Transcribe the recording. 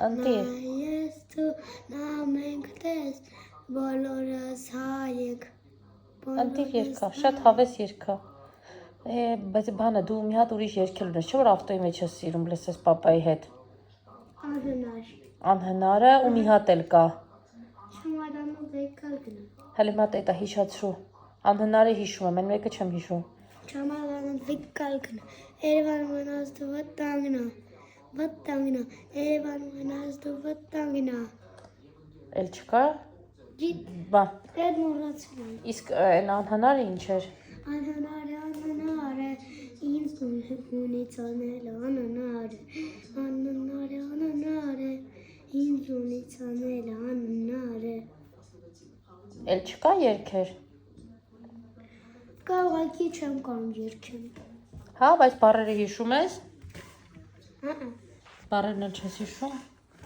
Ընտիր։ Ես դու նա մենք տես բոլորս հայենք Ընտիր երկա, շատ հավես երկա։ Բայց բանը դու մի հատ ուրիշ երկել ունես, չէ՞ որ ավտոյի մեջ ես սիրում լսես պապայի հետ։ Անհնար Անհնարը ու մի հատ էլ կա։ Չմադանում վեկալ գնա Հələ մատ էտա հիշացրու։ Անհնարը հիշում եմ, այն մեկը չեմ հիշում։ Չմադանում վեկալ գնա Երևան մնաս դու վտանգնա Երևան մնաս դու վտանգնա Էլ չկա։ Գիտ Բա, Այդ մոռացել եմ իսկ այն անհնարը ինչ էր։ Անհնար է ինձ ունից անել անհնար է ինձ ունից անել անհնար է Էլ չկա երգեր։ Կաղաքի չեմ կարող երգեմ Հա, բայց բառերը հիշում ես։ Հա Բառերն էլ չես հիշում։